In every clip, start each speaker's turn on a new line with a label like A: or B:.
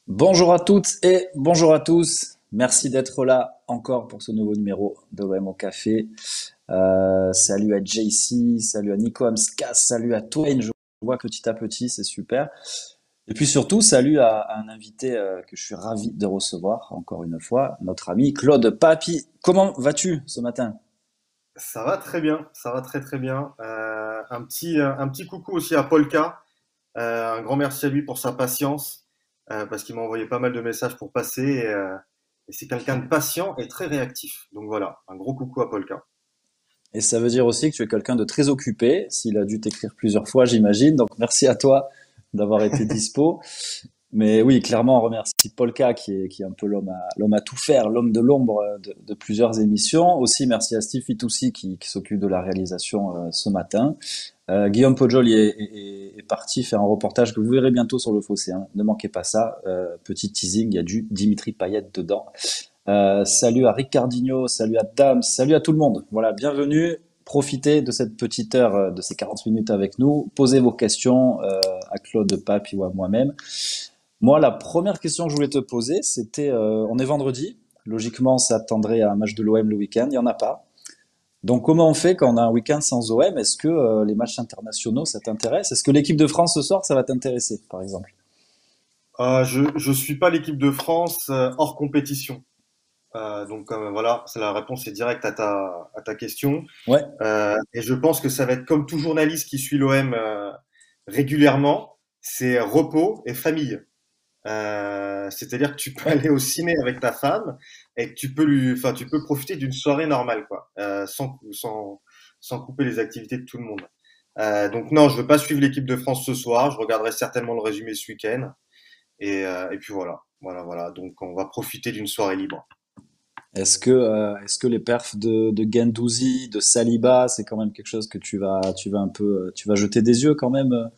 A: Bonjour à toutes et bonjour à tous. Merci d'être là encore pour ce nouveau numéro de l'OM au café. Salut à JC, salut à Nico Amskas, salut à Twain. Je vois petit à petit, c'est super. Et puis surtout, salut à un invité que je suis ravi de recevoir encore une fois, notre ami Claude Papi. Comment vas-tu ce matin?
B: Ça va très bien, ça va très très bien. Un petit coucou aussi à Polka. Un grand merci à lui pour sa patience, parce qu'il m'a envoyé pas mal de messages pour passer. Et c'est quelqu'un de patient et très réactif. Donc voilà, un gros coucou à Polka.
A: Et ça veut dire aussi que tu es quelqu'un de très occupé, s'il a dû t'écrire plusieurs fois, j'imagine. Donc merci à toi d'avoir été dispo. Mais oui, clairement, on remercie Polka qui est un peu l'homme à tout faire, l'homme de l'ombre de plusieurs émissions. Aussi, merci à Steve Fitoussi qui s'occupe de la réalisation ce matin. Guillaume Pojol est parti faire un reportage que vous verrez bientôt sur le Fossé, hein. Ne manquez pas ça. Petit teasing, il y a du Dimitri Payet dedans. Salut à Ricardinho, salut à Dams, salut à tout le monde. Voilà, bienvenue. Profitez de cette petite heure, de ces 40 minutes avec nous. Posez vos questions à Claude Pape ou à moi-même. Moi, la première question que je voulais te poser, c'était, on est vendredi. Logiquement, ça attendrait à un match de l'OM le week-end. Il n'y en a pas. Donc, comment on fait quand on a un week-end sans OM? Est-ce que les matchs internationaux, ça t'intéresse? Est-ce que l'équipe de France ce soir, ça va t'intéresser, par exemple?
B: Je suis pas l'équipe de France hors compétition. Donc voilà, c'est la réponse est directe à ta question.
A: Ouais.
B: Et je pense que ça va être comme tout journaliste qui suit l'OM régulièrement, c'est repos et famille. C'est-à-dire que tu peux aller au ciné avec ta femme et que tu peux profiter d'une soirée normale, quoi, sans couper les activités de tout le monde. Donc non, je veux pas suivre l'équipe de France ce soir. Je regarderai certainement le résumé ce week-end. Et puis voilà, voilà, voilà. Donc on va profiter d'une soirée libre.
A: Est-ce que les perfs de Guendouzi, de Saliba, c'est quand même quelque chose que tu vas un peu, tu vas jeter des yeux quand même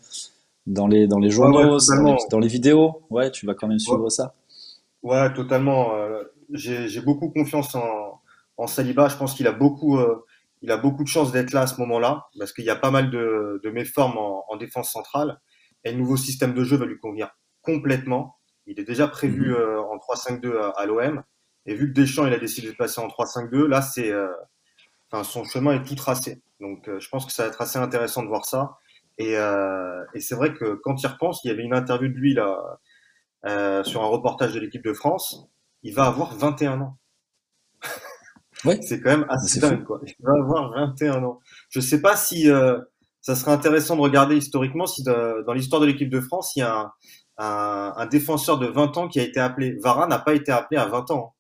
A: dans les
B: Ouais, ouais,
A: journaux,
B: totalement.
A: dans les vidéos? Ouais, tu vas quand même
B: Ouais,
A: suivre ça.
B: ouais, totalement. J'ai beaucoup confiance en Saliba. Je pense il a beaucoup de chance d'être là à ce moment-là, parce qu'il y a pas mal de méformes en défense centrale. Et le nouveau système de jeu va lui convenir complètement. Il est déjà prévu
A: Mhm.
B: en 3-5-2 à l'OM. Et vu que Deschamps il a décidé de passer en 3-5-2, là enfin, son chemin est tout tracé. Donc je pense que ça va être assez intéressant de voir ça. Et c'est vrai que quand il repense, il y avait une interview de lui là sur un reportage de l'équipe de France. Il va avoir 21 ans.
A: Ouais,
B: C'est quand même
A: mais
B: assez
A: c'est
B: dingue,
A: fou.
B: quoi. Il va avoir 21 ans. Je sais pas si ça serait intéressant de regarder historiquement si dans l'histoire de l'équipe de France, il y a un défenseur de 20 ans qui a été appelé. Varane n'a pas été appelé à 20 ans.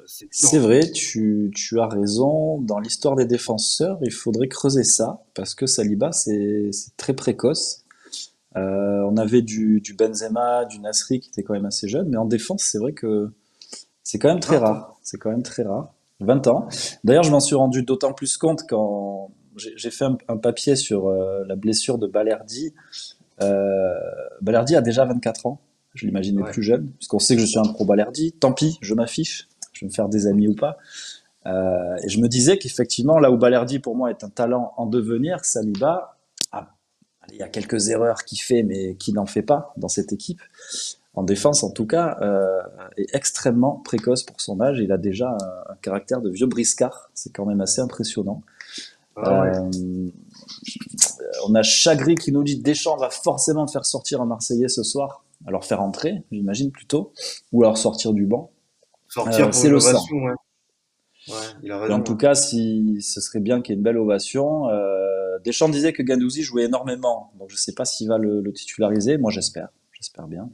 B: C'est dur,
A: C'est
B: hein.
A: vrai, tu as raison. Dans l'histoire des défenseurs, il faudrait creuser ça, parce que Saliba, c'est très précoce. On avait du Benzema, du Nasri qui était quand même assez jeune, mais en défense, c'est vrai que c'est quand même très
B: 20 ans.
A: rare. C'est quand même très rare. 20 ans. D'ailleurs, je m'en suis rendu d'autant plus compte quand j'ai fait un papier sur la blessure de Balerdi. Euh, Balerdi a déjà 24 ans. Je l'imaginais
B: Ouais.
A: plus jeune, puisqu'on sait que je suis un pro Balerdi. Tant pis, je m'affiche. Je vais me faire des amis ou pas. Et je me disais qu'effectivement, là où Balerdi pour moi est un talent en devenir, Saliba, a- il y a quelques erreurs qu'il fait, mais qui n'en fait pas dans cette équipe. En défense, en tout cas, est extrêmement précoce pour son âge. Il a déjà un caractère de vieux briscard. C'est quand même assez impressionnant.
B: Ah ouais.
A: Euh, on a Chagri qui nous dit Deschamps va forcément faire sortir un Marseillais ce soir. Alors faire entrer, j'imagine plutôt, ou alors sortir du banc.
B: Sortir pour
A: C'est
B: une
A: le
B: ovation,
A: sang.
B: ouais. Ouais, il a
A: Et en
B: raison,
A: tout
B: ouais.
A: cas, si ce serait bien qu'il y ait une belle ovation. Deschamps disait que Guendouzi jouait énormément, donc je ne sais pas s'il va le titulariser. Moi, j'espère bien.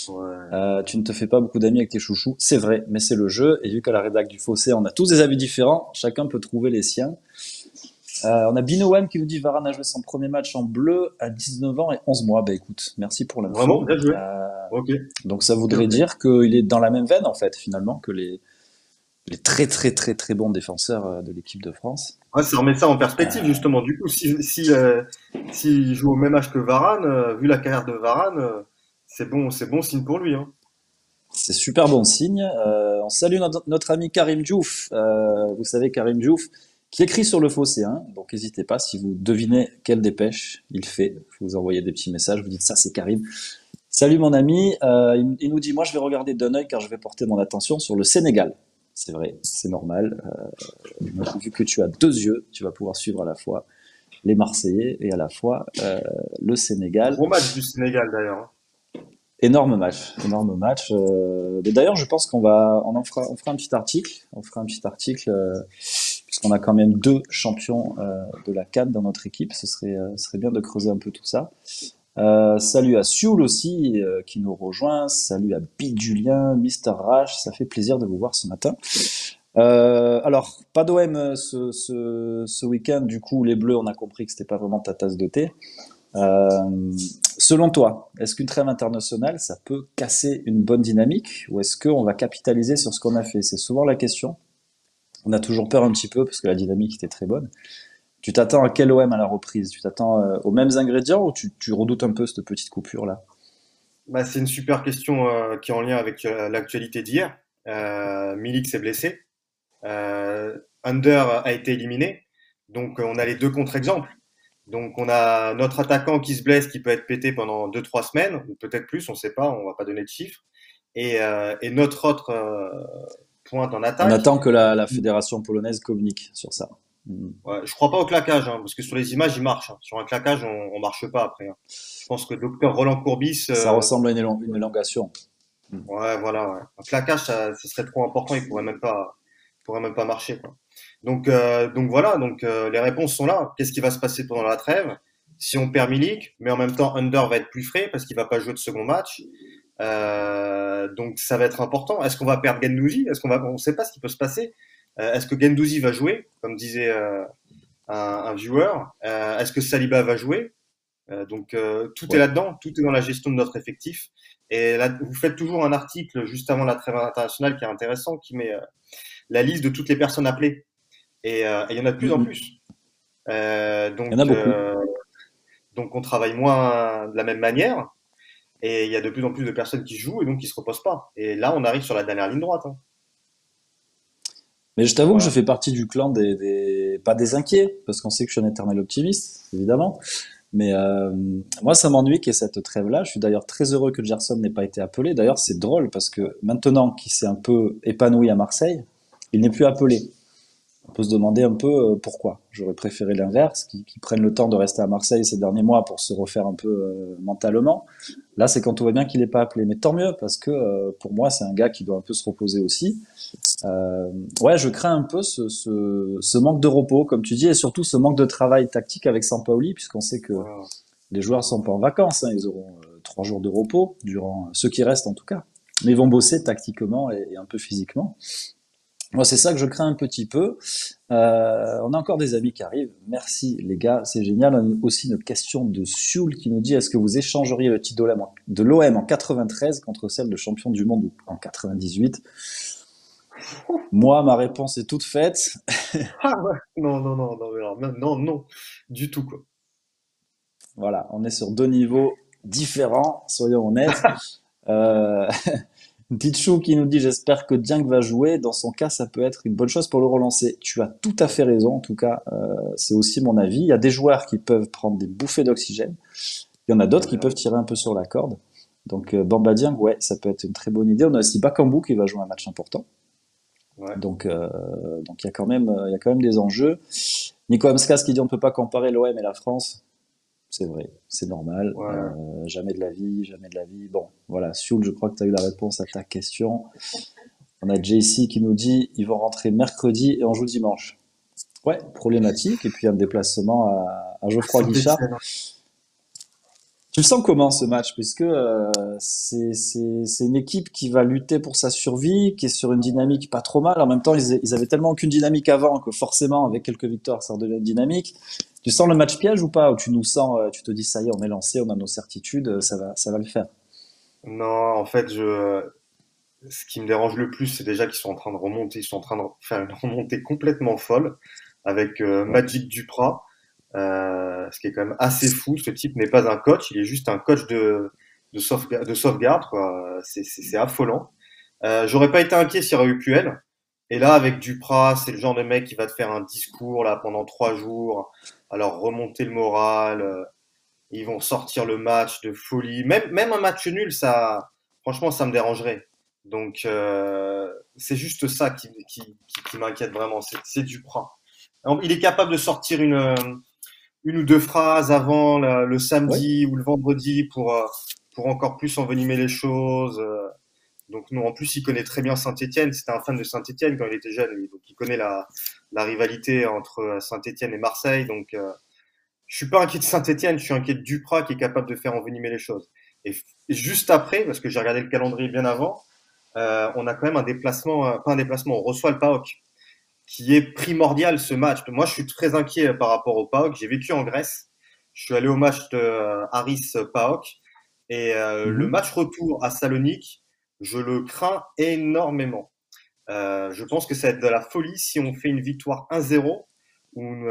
B: Ouais.
A: Tu ne te fais pas beaucoup d'amis avec tes chouchous, c'est vrai, mais c'est le jeu. Et vu qu'à la rédac du Fossé, on a tous des avis différents, chacun peut trouver les siens. On a Binowem qui nous dit Varane a joué son premier match en bleu à 19 ans et 11 mois. Bah écoute, merci pour
B: Vraiment,
A: l'info.
B: bien joué. Ok,
A: Donc ça
B: ok,
A: voudrait
B: ok.
A: dire qu'il est dans la même veine en fait, finalement, que les très très très très bons défenseurs de l'équipe de France.
B: Ouais, ça remet ça en perspective, justement. Du coup, s'il joue au même âge que Varane, vu la carrière de Varane, c'est bon signe pour lui, hein.
A: C'est super bon signe. On salue notre ami Karim Diouf. Vous savez, Karim Diouf, qui écrit sur le fossé. Hein, donc n'hésitez pas, si vous devinez quelle dépêche il fait, vous envoyez des petits messages, vous dites ça c'est Karim. Salut mon ami, il nous dit, moi je vais regarder d'un œil car je vais porter mon attention sur le Sénégal. C'est vrai, c'est normal. Vu que tu as deux yeux, tu vas pouvoir suivre à la fois les Marseillais et à la fois le Sénégal.
B: Gros match du Sénégal d'ailleurs, hein.
A: Énorme match, énorme match. Mais d'ailleurs, je pense on fera un petit article, puisqu'on a quand même deux champions de la CAN dans notre équipe. Ce serait bien de creuser un peu tout ça. Salut à Sioul aussi qui nous rejoint. Salut à Big Julien, Mister Rash. Ça fait plaisir de vous voir ce matin. Alors, pas d'OM ce week-end. Du coup, les Bleus, on a compris que c'était pas vraiment ta tasse de thé. Selon toi, est-ce qu'une trêve internationale, ça peut casser une bonne dynamique ou est-ce qu'on va capitaliser sur ce qu'on a fait? C'est souvent la question. On a toujours peur un petit peu parce que la dynamique était très bonne. Tu t'attends à quel OM à la reprise? Tu t'attends aux mêmes ingrédients ou tu redoutes un peu cette petite coupure-là?
B: Bah, c'est une super question qui est en lien avec l'actualité d'hier. Milik s'est blessé. Under a été éliminé. Donc on a les deux contre-exemples. Donc on a notre attaquant qui se blesse, qui peut être pété pendant 2, 3 semaines, ou peut-être plus, on ne sait pas, on va pas donner de chiffres. Et notre autre pointe en
A: On
B: attaque,
A: attend que la fédération polonaise communique sur ça. Hmm.
B: ouais, je crois pas au claquage, hein, parce que sur les images, il marche, hein. Sur un claquage, on marche pas après, hein. Je pense que docteur Roland Courbis,
A: Ça ressemble à une élongation. Hmm.
B: ouais, voilà, ouais. Un claquage, ça serait trop important, il pourrait même pas marcher, quoi. Donc voilà, les réponses sont là. Qu'est-ce qui va se passer pendant la trêve? Si on perd Milik, mais en même temps Under va être plus frais parce qu'il va pas jouer de second match. Donc ça va être important. Est-ce qu'on va perdre Gendouzi? On sait pas ce qui peut se passer. Est-ce que Gendouzi va jouer, comme disait un viewer? Est-ce que Saliba va jouer? Tout est
A: Ouais.
B: là-dedans, tout est dans la gestion de notre effectif. Et là, vous faites toujours un article juste avant la trêve internationale qui est intéressant, qui met la liste de toutes les personnes appelées. Et il y en a de
A: Hmm,
B: plus en
A: hmm.
B: plus.
A: Il y en a beaucoup.
B: Donc on travaille moins de la même manière. Et il y a de plus en plus de personnes qui jouent et donc qui se reposent pas. Et là, on arrive sur la dernière ligne droite, hein.
A: Mais je t'avoue que je
B: Voilà.
A: fais partie du clan pas des inquiets, parce qu'on sait que je suis un éternel optimiste, évidemment. Mais moi, ça m'ennuie qu'il y ait cette trêve-là. Je suis d'ailleurs très heureux que Gerson n'ait pas été appelé. D'ailleurs, c'est drôle parce que maintenant qu'il s'est un peu épanoui à Marseille, il n'est plus appelé. On peut se demander un peu pourquoi. J'aurais préféré l'inverse, qu'ils prennent le temps de rester à Marseille ces derniers mois pour se refaire un peu mentalement. Là, c'est quand tout va bien qu'il n'est pas appelé. Mais tant mieux, parce que pour moi, c'est un gars qui doit un peu se reposer aussi. Euh, ouais, je crains un peu ce manque de repos, comme tu dis, et surtout ce manque de travail tactique avec Sampaoli, puisqu'on sait que
B: Voilà.
A: les joueurs sont pas en vacances, hein, ils auront 3 jours de repos, durant ceux qui restent en tout cas. Mais ils vont bosser tactiquement et un peu physiquement. Moi, c'est ça que je crains un petit peu. On a encore des amis qui arrivent. Merci les gars, c'est génial. On a aussi une question de Sioul qui nous dit est-ce que vous échangeriez le titre de l'OM en 93 contre celle de champion du monde en 98? Moi, ma réponse est toute faite.
B: Ah ouais. Non, non, non, non, alors, non, non, non, du tout, quoi.
A: Voilà, on est sur deux niveaux différents, soyons honnêtes. Euh, Tichou qui nous dit j'espère que Dieng va jouer. Dans son cas, ça peut être une bonne chose pour le relancer. Tu as tout à fait raison. En tout cas, c'est aussi mon avis. Il y a des joueurs qui peuvent prendre des bouffées d'oxygène. Il y en a d'autres qui peuvent tirer un peu sur la corde. Donc Bamba Dieng, ouais, ça peut être une très bonne idée. On a aussi Bakambu qui va jouer un match important.
B: Ouais,
A: Donc il y a quand même des enjeux. Nico Amskas qui dit on ne peut pas comparer l'OM et la France. C'est vrai, c'est normal.
B: ouais.
A: Jamais de la vie, jamais de la vie. Bon, voilà, Sioul, je crois que tu as eu la réponse à ta question. On a JC qui nous dit ils vont rentrer mercredi et on joue dimanche. Ouais, problématique. Et puis un déplacement à Geoffroy Guichard.
B: Saint-Étienne.
A: Tu le sens comment ce match? Puisque c'est une équipe qui va lutter pour sa survie, qui est sur une dynamique pas trop mal. En même temps, ils avaient tellement aucune dynamique avant que forcément, avec quelques victoires, ça redevient une dynamique. Tu sens le match piège ou pas? Ou tu nous sens, tu te dis ça y est, on est lancé, on a nos certitudes, ça va le faire.
B: Non, en fait, ce qui me dérange le plus, c'est déjà qu'ils sont en train de remonter, ils sont en train de faire une remontée complètement folle avec
A: Ouais.
B: Magic Duprat, ce qui est quand même assez fou. Ce type n'est pas un coach, il est juste un coach de sauvegarde, quoi. C'est affolant. J'aurais pas été inquiet s'il y aurait eu Puel. Et là, avec Duprat, c'est le genre de mec qui va te faire un discours là pendant 3 jours, alors remonter le moral. Ils vont sortir le match de folie. Même un match nul, ça, franchement, ça me dérangerait. Donc, c'est juste ça qui m'inquiète vraiment. C'est Duprat. Il est capable de sortir une ou deux phrases avant le
A: Oui,
B: samedi ou le vendredi pour encore plus envenimer les choses. Donc, nous, en plus, il connaît très bien Saint-Étienne. C'était un fan de Saint-Étienne quand il était jeune, lui. Donc, il connaît la rivalité entre Saint-Étienne et Marseille. Donc, je suis pas inquiet de Saint-Étienne, je suis inquiet de Duprat qui est capable de faire envenimer les choses. Et juste après, parce que j'ai regardé le calendrier bien avant, on a quand même un déplacement, pas un déplacement, on reçoit le PAOK, qui est primordial ce match. Moi, je suis très inquiet par rapport au PAOK. J'ai vécu en Grèce, je suis allé au match de Aris PAOK, et le
A: mhm.
B: match retour à Salonique, je le crains énormément. Je pense que ça va être de la folie si on fait une victoire 1-0 ou une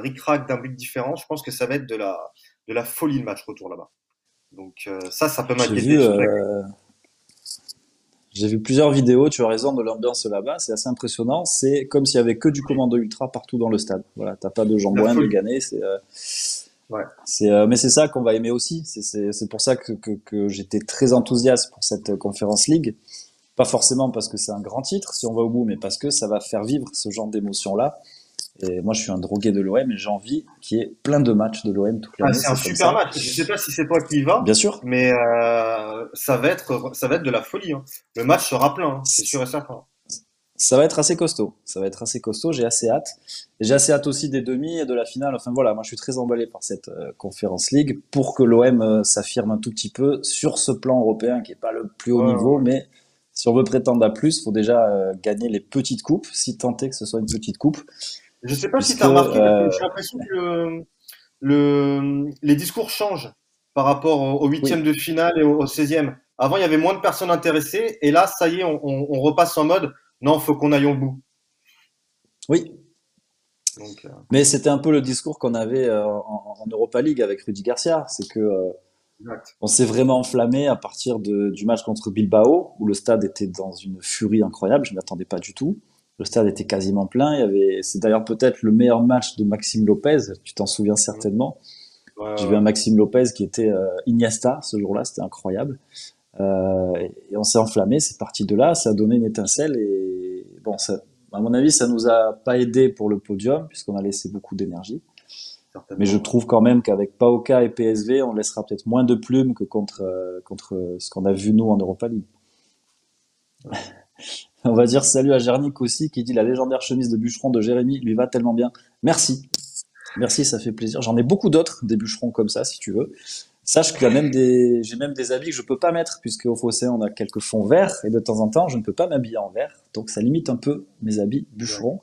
B: ric-rac d'un but différent. Je pense que ça va être de la folie le match retour là-bas. Donc ça peut
A: J'ai
B: m'inquiéter.
A: vu,
B: Surtout avec...
A: j'ai vu plusieurs vidéos, tu as raison, de l'ambiance là-bas, c'est assez impressionnant. C'est comme s'il y avait que du commando ultra partout dans le stade. Voilà, t'as pas de
B: La
A: Jambouin, de
B: folie.
A: Ganet,
B: Ouais.
A: mais c'est ça qu'on va aimer aussi. C'est pour ça que j'étais très enthousiaste pour cette Conference League. Pas forcément parce que c'est un grand titre, si on va au bout, mais parce que ça va faire vivre ce genre d'émotion-là. Et moi, je suis un drogué de l'OM et j'ai envie qu'il y ait plein de matchs de l'OM toute
B: Ah,
A: l'année,
B: c'est un
A: c'est comme
B: super
A: ça.
B: match. Je sais pas si c'est toi qui y vas,
A: Bien sûr,
B: mais ça va être de la folie. Hein. Le match sera plein, hein, c'est sûr et certain.
A: ça va être assez costaud. Ça va être assez costaud, j'ai assez hâte. Et j'ai assez hâte aussi des demi et de la finale. Enfin voilà, moi je suis très emballé par cette Conference League pour que l'OM s'affirme un tout petit peu sur ce plan européen qui est pas le plus haut
B: Ouais, ouais,
A: niveau,
B: ouais.
A: mais si on veut prétendre à plus, faut déjà gagner les petites coupes, si tant est que ce soit une petite coupe,
B: Je sais pas si tu
A: puisque
B: as remarqué, parce que j'ai l'impression que les discours changent par rapport au huitième
A: oui,
B: de finale et au 16e. Avant, il y avait moins de personnes intéressées, et là, ça y est, on repasse en mode non, faut qu'on aille au bout.
A: oui,
B: Donc,
A: mais c'était un peu le discours qu'on avait en Europa League avec Rudy Garcia, c'est que
B: exact.
A: on s'est vraiment enflammé à partir du match contre Bilbao, où le stade était dans une furie incroyable, je ne m'y attendais pas du tout. Le stade était quasiment plein. C'est d'ailleurs peut-être le meilleur match de Maxime Lopez, tu t'en souviens
B: Ouais,
A: certainement. J'ai vu un
B: ouais.
A: Maxime Lopez qui était Iniesta ce jour-là, c'était incroyable. Et on s'est enflammé, c'est parti de là, ça a donné une étincelle et bon, ça, à mon avis, ça nous a pas aidé pour le podium puisqu'on a laissé beaucoup d'énergie. Mais je
B: Certainement. Ouais.
A: trouve quand même qu'avec Paoka et PSV, on laissera peut-être moins de plumes que contre ce qu'on a vu nous en Europa League.
B: Ouais.
A: On va dire salut à Gernic aussi qui dit la légendaire chemise de bûcheron de Jérémy lui va tellement bien. Merci. Merci, ça fait plaisir. J'en ai beaucoup d'autres, des bûcherons comme ça, si tu veux. Sache qu'il y a j'ai même des habits que je peux pas mettre, puisque au fossé, on a quelques fonds verts, et de temps en temps, je ne peux pas m'habiller en vert. Donc, ça limite un peu mes habits
B: Ouais.
A: bûcherons.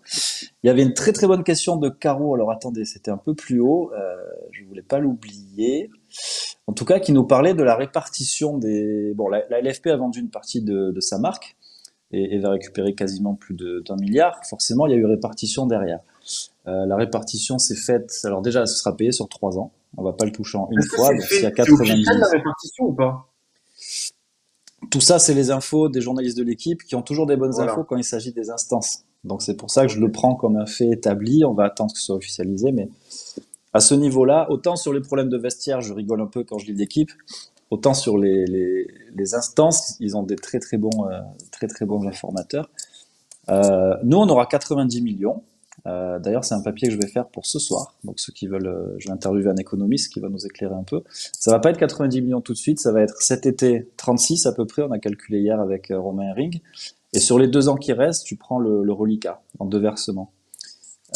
A: Il y avait une très très bonne question de Caro. Alors, attendez, c'était un peu plus haut. Je voulais pas l'oublier. En tout cas, qui nous parlait de la répartition des, bon, la LFP a vendu une partie de sa marque et va récupérer quasiment plus d'un milliard. Forcément, il y a eu répartition derrière. La répartition s'est faite. Alors déjà, ce sera payé sur 3 ans. On va pas le toucher en une
B: Est-ce que
A: fois.
B: c'est
A: Donc s'il y a
B: fait? C'est officiel la
A: 90,
B: répartition ou pas?
A: tout ça, c'est les infos des journalistes de l'équipe qui ont toujours des bonnes infos
B: Voilà.
A: quand il s'agit des instances. Donc c'est pour ça que je
B: Ok.
A: le prends comme un fait établi. On va attendre que ce soit officialisé, mais à ce niveau-là, autant sur les problèmes de vestiaire, je rigole un peu quand je lis l'équipe, autant sur les instances, ils ont des très très bons
B: Ok.
A: informateurs. Nous, on aura 90 millions. D'ailleurs, c'est un papier que je vais faire pour ce soir. Donc, ceux qui veulent, je vais interviewer un économiste qui va nous éclairer un peu. Ça va pas être 90 millions tout de suite, ça va être cet été 36 à peu près. On a calculé hier avec Romain Herring. Et sur les 2 ans qui restent, tu prends le reliquat en 2 versements.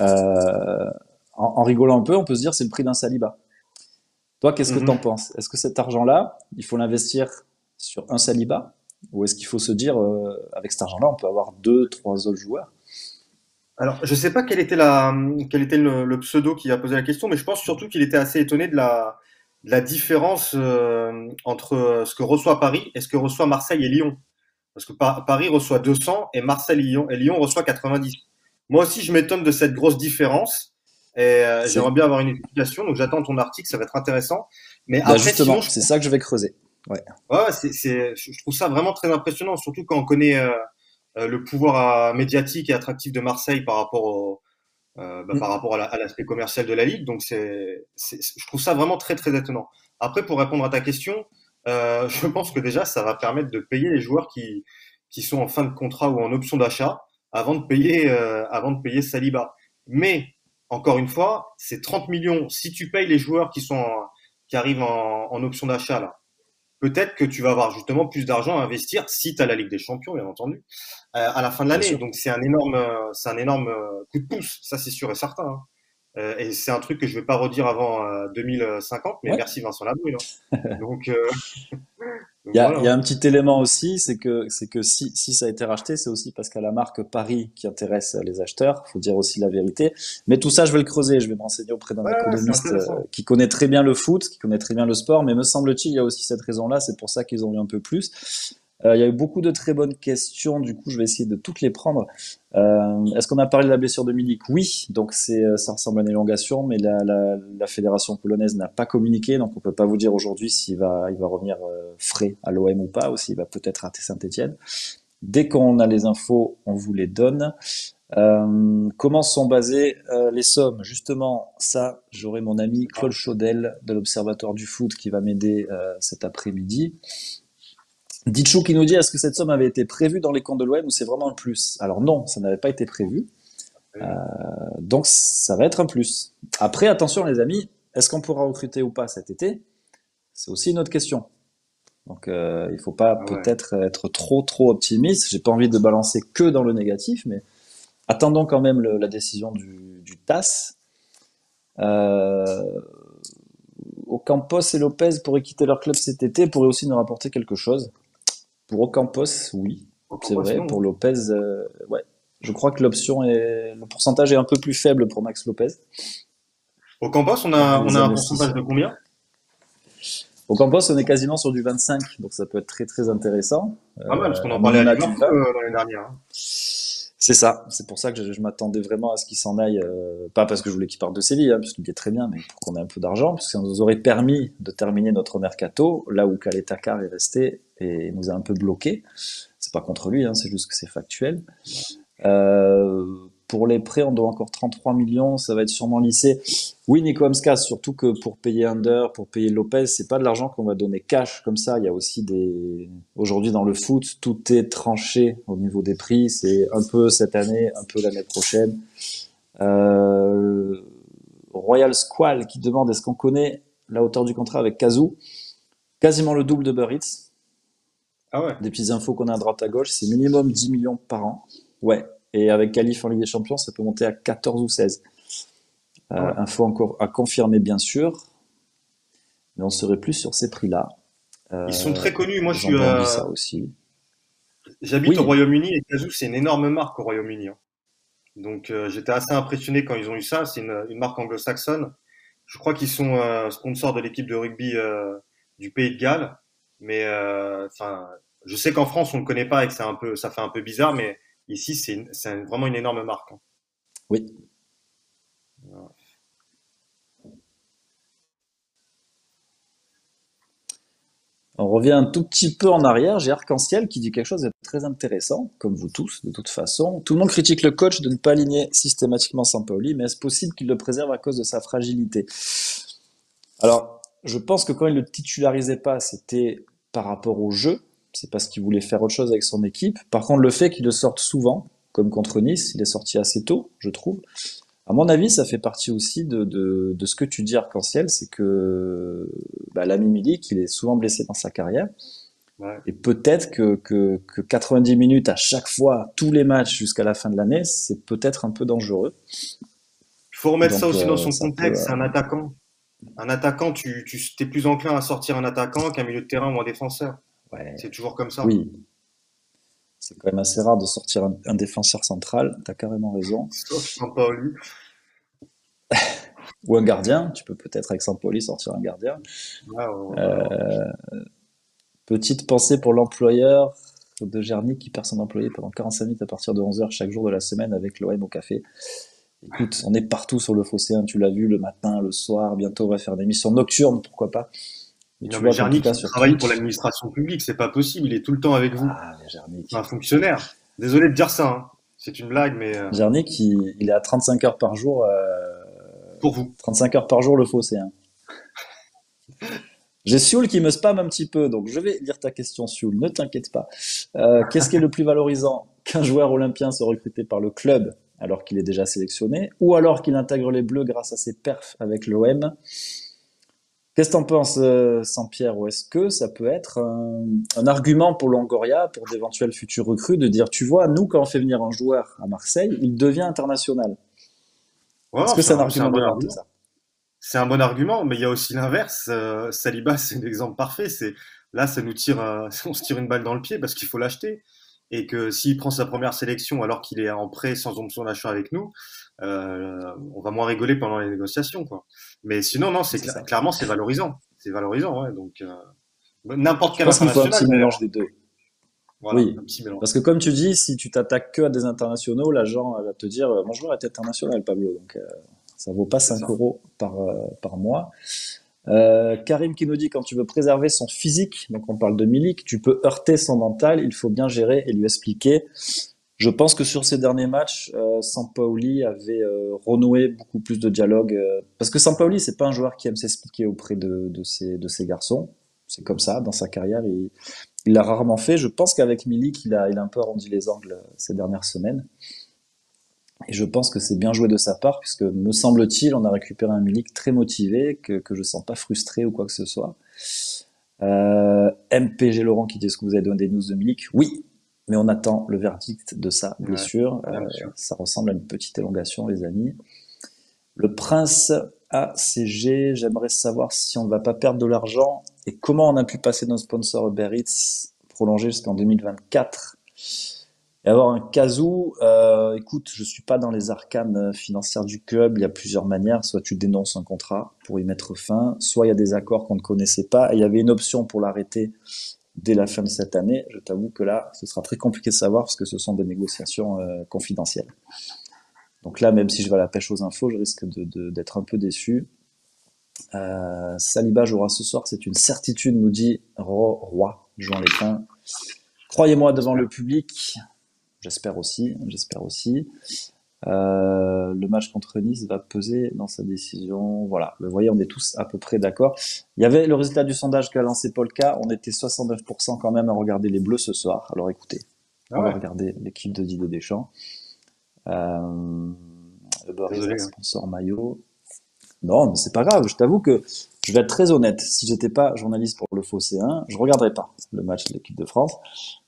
A: Euh, en rigolant un peu, on peut se dire c'est le prix d'un Saliba. Toi, qu'est-ce que t'en
B: Mhm.
A: penses? Est-ce que cet argent-là, il faut l'investir sur un Saliba? Ou est-ce qu'il faut se dire, avec cet argent-là, on peut avoir deux, trois autres joueurs?
B: Alors, je sais pas quel était le pseudo qui a posé la question, mais je pense surtout qu'il était assez étonné de la différence entre ce que reçoit Paris et ce que reçoit Marseille et Lyon. Parce que Paris reçoit 200 et Marseille et Lyon reçoit 90. Moi aussi, je m'étonne de cette grosse différence et j'aimerais
A: C'est,
B: bien avoir une explication. Donc, j'attends ton article, ça va être intéressant. Mais
A: Bah
B: après, sinon,
A: justement, c'est ça que je vais creuser. Ouais.
B: ouais, je trouve ça vraiment très impressionnant, surtout quand on connaît le pouvoir médiatique et attractif de Marseille par rapport par rapport à l'aspect commercial de la ligue. Donc je trouve ça vraiment très très étonnant. Après, pour répondre à ta question, je pense que déjà ça va permettre de payer les joueurs qui sont en fin de contrat ou en option d'achat avant de payer Saliba. Mais encore une fois, c'est 30 millions. Si tu payes les joueurs qui arrivent en option d'achat là, peut-être que tu vas avoir justement plus d'argent à investir si tu as la Ligue des Champions, bien entendu, à la fin de
A: Bien
B: l'année.
A: sûr.
B: Donc c'est un énorme coup de pouce, ça c'est sûr et certain, hein. Et c'est un truc que je vais pas redire avant 2050, mais
A: Ouais.
B: merci Vincent Labrune, hein. Donc,
A: Il y a,
B: voilà,
A: il y a
B: hein.
A: un petit élément aussi, c'est que si ça a été racheté, c'est aussi parce qu'à la marque Paris qui intéresse les acheteurs. Faut dire aussi la vérité. Mais tout ça, je vais le creuser. Je vais me renseigner auprès d'un
B: Ouais, ouais, c'est
A: économiste
B: intéressant.
A: qui connaît très bien le foot, qui connaît très bien le sport. Mais me semble-t-il, il y a aussi cette raison-là. C'est pour ça qu'ils ont eu un peu plus. Il y a eu beaucoup de très bonnes questions. Du coup, je vais essayer de toutes les prendre. Est-ce qu'on a parlé de la blessure de Milik? Oui. Donc ça ressemble à une élongation, mais la fédération polonaise n'a pas communiqué, donc on peut pas vous dire aujourd'hui il va revenir frais à l'OM ou pas, ou s'il va peut-être rater Saint-Etienne. Dès qu'on a les infos, on vous les donne. Comment sont basées les sommes? Justement, ça, j'aurai mon ami Claude Chaudel de l'Observatoire du foot qui va m'aider cet après-midi. Ditchou qui nous dit, est-ce que cette somme avait été prévue dans les comptes de l'OM ou c'est vraiment un plus? Alors non, ça n'avait pas été prévu. Donc ça va être un plus. Après, attention les amis, est-ce qu'on pourra recruter ou pas cet été? C'est aussi une autre question. Donc il faut pas
B: Ah ouais.
A: peut-être être trop optimiste. J'ai pas envie de balancer que dans le négatif, mais attendons quand même la décision du TAS. Euh, Ocampos et Lopez pourraient quitter leur club cet été, pourraient aussi nous rapporter quelque chose. Pour Ocampos, oui,
B: Pourquoi
A: c'est
B: pas
A: vrai.
B: sinon,
A: Pour
B: hein.
A: Lopez, ouais. Je crois que le pourcentage est un peu plus faible pour Max Lopez.
B: Au Campos, on
A: Les
B: a un pourcentage de
A: investisseurs.
B: combien?
A: Au Campos, on est quasiment sur du 25, donc ça peut être très très intéressant.
B: Pas mal, parce qu'on
A: À
B: en parlait à
A: minima du
B: Liverpool
A: 20.
B: l'année dernière, hein.
A: C'est ça. C'est pour ça que je m'attendais vraiment à ce qu'il s'en aille. Pas parce que je voulais qu'il parte de Séville, hein, puisqu'il est très bien, mais pour qu'on ait un peu d'argent, parce que ça nous aurait permis de terminer notre mercato là où Khaled Takar est resté et nous a un peu bloqué. C'est pas contre lui, hein, c'est juste que c'est factuel. Pour les prêts, on doit encore 33 millions, ça va être sûrement lissé. Oui, Nico Hamskas, surtout que pour payer Under, pour payer Lopez, c'est pas de l'argent qu'on va donner cash comme ça. Il y a aussi des. Aujourd'hui, dans le foot, tout est tranché au niveau des prix. C'est un peu cette année, un peu l'année prochaine. Euh... Royal Squall qui demande est-ce qu'on connaît la hauteur du contrat avec Kazoo? Quasiment le double de Burritz.
B: Ah ouais.
A: Des petites infos qu'on a à droite à gauche, c'est minimum 10 millions par an. Ouais. Et avec qualif en Ligue des Champions, ça peut monter à 14 ou 16.
B: Ah ouais.
A: Info encore à confirmer, bien sûr. Mais on serait plus sur ces prix-là.
B: Ils sont très connus. Moi,
A: Zambroanguissa aussi.
B: j'habite au
A: Oui,
B: Royaume-Uni et Cazoo, c'est une énorme marque au Royaume-Uni, hein. Donc, j'étais assez impressionné quand ils ont eu ça. C'est une marque anglo-saxonne. Je crois qu'ils sont sponsors de l'équipe de rugby du Pays de Galles. Mais enfin, je sais qu'en France, on ne le connaît pas et que ça fait un peu bizarre, mais ici, vraiment une énorme marque, hein.
A: oui. On revient un tout petit peu en arrière. J'ai Arc-en-Ciel qui dit quelque chose de très intéressant, comme vous tous, de toute façon. Tout le monde critique le coach de ne pas aligner systématiquement Sampaoli, mais est-ce possible qu'il le préserve à cause de sa fragilité? Alors, je pense que quand il ne le titularisait pas, c'était par rapport au jeu. C'est parce qu'il voulait faire autre chose avec son équipe. Par contre, le fait qu'il le sorte souvent, comme contre Nice, il est sorti assez tôt, je trouve. À mon avis, ça fait partie aussi de ce que tu dis, Arc-en-Ciel, c'est que l'ami Milik, il est souvent blessé dans sa carrière.
B: Ouais.
A: Et peut-être que 90 minutes à chaque fois, tous les matchs jusqu'à la fin de l'année, c'est peut-être un peu dangereux.
B: Il faut remettre ça
A: Donc,
B: aussi dans son
A: ça peut.
B: contexte. C'est un attaquant. Un attaquant, tu es plus enclin à sortir un attaquant qu'un milieu de terrain ou un défenseur.
A: Ouais,
B: C'est toujours comme ça.
A: oui, c'est quand même assez rare de sortir un défenseur central. T'as carrément raison.
B: Sauf Sampaoli.
A: Ou un gardien. Tu peux peut-être avec Sampoli sortir un gardien.
B: Ah, voilà.
A: Petite pensée pour l'employeur de Gerny qui perd son employé pendant 45 minutes à partir de 11 heures chaque jour de la semaine avec l'OM au café. Écoute, on est partout sur le Phocéen, tu l'as vu, le matin, le soir, bientôt on va faire une émission nocturne, pourquoi pas. Mais
B: Non,
A: tu
B: mais
A: vois qu'en tout
B: Jarny
A: cas
B: qui
A: sur
B: travaille pour
A: Twitch,
B: l'administration publique, c'est pas possible. Il est tout le temps avec vous.
A: ah, mais
B: C'est un
A: Gernic.
B: fonctionnaire. Désolé de dire ça, hein. C'est une blague, mais
A: Jarnik, il est à 35 heures par jour,
B: pour vous.
A: 35 heures par jour le fossé, hein. J'ai Sioul qui me spam un petit peu, donc je vais lire ta question, Sioul, ne t'inquiète pas. Qu'est-ce qui est le plus valorisant? Qu'un joueur olympien soit recruté par le club alors qu'il est déjà sélectionné, ou alors qu'il intègre les Bleus grâce à ses perfs avec l'OM? Qu'est-ce que t'en penses, Saint-Pierre? Ou est-ce que ça peut être un argument pour Longoria, pour d'éventuels futurs recrues, de dire, tu vois, nous, quand on fait venir un joueur à Marseille, il devient international.
B: Ouais,
A: Est-ce
B: non,
A: que c'est un
B: c'est
A: argument
B: un
A: de
B: bon
A: vente,
B: argument.
A: ça?
B: C'est un bon argument, mais il y a aussi l'inverse. Saliba, c'est l'exemple parfait. C'est là, ça nous tire, on se tire une balle dans le pied parce qu'il faut l'acheter et que s'il prend sa première sélection alors qu'il est en prêt sans option d'achat avec nous, on va moins rigoler pendant les négociations, quoi. Mais sinon, non,
A: C'est ça.
B: clairement c'est valorisant. C'est valorisant, ouais. Donc n'importe
A: Je
B: quel
A: pense qu'il faut un
B: international
A: petit
B: d'ailleurs.
A: mélange des deux.
B: Voilà,
A: Oui.
B: un petit mélange.
A: Parce que comme tu dis, si tu t'attaques que à des internationaux, l'agent va te dire, mon joueur est international, Pablo. Donc, ça vaut pas
B: C'est
A: 5
B: ça.
A: euros par mois. Karim qui nous dit quand tu veux préserver son physique, donc on parle de Milik, tu peux heurter son mental, il faut bien gérer et lui expliquer. Je pense que sur ces derniers matchs, Sampaoli avait renoué beaucoup plus de dialogue. Parce que Sampaoli, c'est pas un joueur qui aime s'expliquer auprès de ses garçons. C'est comme ça, dans sa carrière, il l'a rarement fait. Je pense qu'avec Milik, il a un peu arrondi les angles ces dernières semaines. Et je pense que c'est bien joué de sa part, puisque me semble-t-il, on a récupéré un Milik très motivé, que je sens pas frustré ou quoi que ce soit. MPG Laurent qui dit est-ce que vous avez donné des news de Milik? Oui, mais on attend le verdict de sa
B: Ouais,
A: blessure.
B: bien sûr.
A: Ça ressemble à une petite élongation, les amis. Le Prince ACG, j'aimerais savoir si on ne va pas perdre de l'argent et comment on a pu passer nos sponsors Uber Eats prolongé jusqu'en 2024 et avoir un casou. Écoute, je suis pas dans les arcanes financières du club. Il y a plusieurs manières. Soit tu dénonces un contrat pour y mettre fin, soit il y a des accords qu'on ne connaissait pas. Et il y avait une option pour l'arrêter dès la fin de cette année. Je t'avoue que là, ce sera très compliqué de savoir parce que ce sont des négociations confidentielles. Donc là, même si je vais à la pêche aux infos, je risque d'être un peu déçu. Saliba jouera ce soir, c'est une certitude, nous dit Roi, Jean Lépin. Croyez-moi devant le public. J'espère aussi, j'espère aussi. Le match contre Nice va peser dans sa décision. Voilà, vous voyez, on est tous à peu près d'accord. Il y avait le résultat du sondage qu'a lancé Polka. On était 69% quand même à regarder les Bleus ce soir. Alors écoutez,
B: Ah
A: on va
B: ouais,
A: regarder l'équipe de Didier Deschamps. Uber Eats,
B: désolé, hein.
A: sponsor maillot. Non, mais c'est pas grave. Je t'avoue que je vais être très honnête. Si j'étais pas journaliste pour le Fossé 1, je regarderais pas le match de l'équipe de France.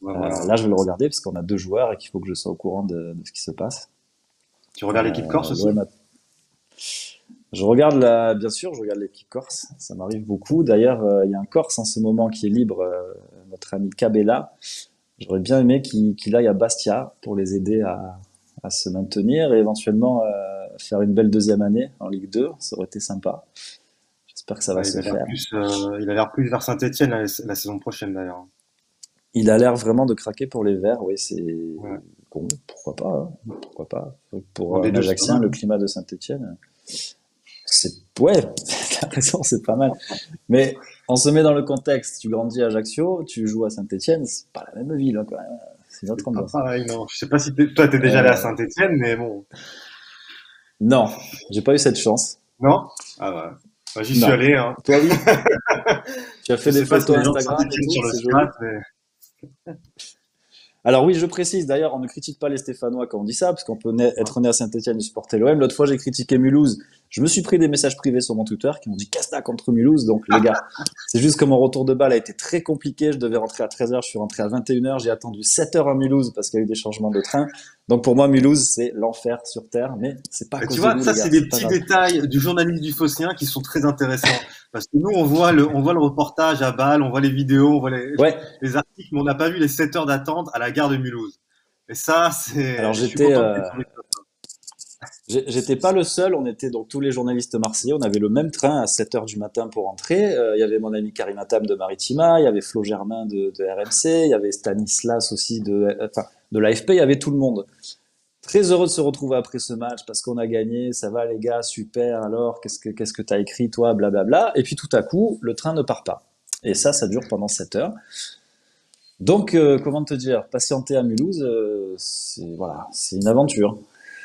B: Ouais, voilà.
A: Là, je vais le regarder parce qu'on a deux joueurs et qu'il faut que je sois au courant de ce qui se passe.
B: Tu regardes l'équipe corse aussi?
A: L'OM bien sûr, je regarde l'équipe corse. Ça m'arrive beaucoup. D'ailleurs, il y a un Corse en ce moment qui est libre, notre ami Cabella. J'aurais bien aimé qu'il aille à Bastia pour les aider à se maintenir et éventuellement faire une belle deuxième année en Ligue 2. Ça aurait été sympa. J'espère que ça va
B: Ouais,
A: se faire.
B: il a l'air plus vers Saint-Étienne la saison prochaine d'ailleurs.
A: Il a l'air vraiment de craquer pour les Verts. Oui, c'est
B: Ouais.
A: bon, pourquoi pas, hein. Pourquoi pas.
B: En
A: Pour un
B: D2, c'est pas
A: Ajaxien,
B: mal,
A: le
B: hein.
A: climat de Saint-Étienne, c'est ouais, t'as raison, c'est pas mal. Mais on se met dans le contexte. Tu grandis à Ajaccio, tu joues à Saint-Étienne, c'est pas la même ville, hein, quand même. C'est une autre
B: C'est pas
A: ambiance.
B: pareil, non. Je sais pas si toi, t'es déjà allé à
A: Euh,
B: Saint-Étienne, mais bon.
A: non, j'ai pas eu cette chance.
B: Non? Ah bah, bah, j'y suis
A: Non.
B: allé, hein.
A: Toi, oui? Tu as
B: Je
A: fait des
B: sais pas s'il
A: photos
B: y a des gens de
A: Instagram et
B: Saint-Étienne
A: tout,
B: sur le
A: c'est
B: stade,
A: joli.
B: mais
A: Alors oui, je précise, d'ailleurs, on ne critique pas les Stéphanois quand on dit ça, parce qu'on peut être né à Saint-Etienne et supporter l'OM. L'autre fois, j'ai critiqué Mulhouse. Je me suis pris des messages privés sur mon Twitter qui m'ont dit «Qu'est-ce que t'as contre Mulhouse?» Donc les gars, c'est juste que mon retour de balle a été très compliqué. Je devais rentrer à 13h, je suis rentré à 21h. J'ai attendu 7 heures à Mulhouse parce qu'il y a eu des changements de train. Donc pour moi, Mulhouse, c'est l'enfer sur Terre, mais c'est pas à
B: et tu
A: cause de
B: vois,
A: vous,
B: ça,
A: les
B: c'est
A: gars,
B: des
A: c'est pas
B: petits
A: grave.
B: détails du journalisme du Phocéen qui sont très intéressants. Parce que nous, on voit le reportage à Bâle, on voit les vidéos, on voit
A: Ouais,
B: les articles, mais on n'a pas vu les 7 heures d'attente à la gare de Mulhouse. Et ça,
A: alors
B: je suis content que tu aies
A: j'étais pas le seul, on était donc tous les journalistes marseillais, on avait le même train à 7 heures du matin pour rentrer. Il y avait mon ami Karim Attam de Maritima, il y avait Flo Germain de RMC, il y avait Stanislas aussi de l'AFP, il y avait tout le monde. Très heureux de se retrouver après ce match parce qu'on a gagné, ça va les gars, super, alors qu'est-ce que t'as écrit toi, blablabla. Et puis tout à coup, le train ne part pas. Et ça dure pendant 7 heures. Donc, comment te dire, patienter à Mulhouse, c'est voilà, c'est une aventure.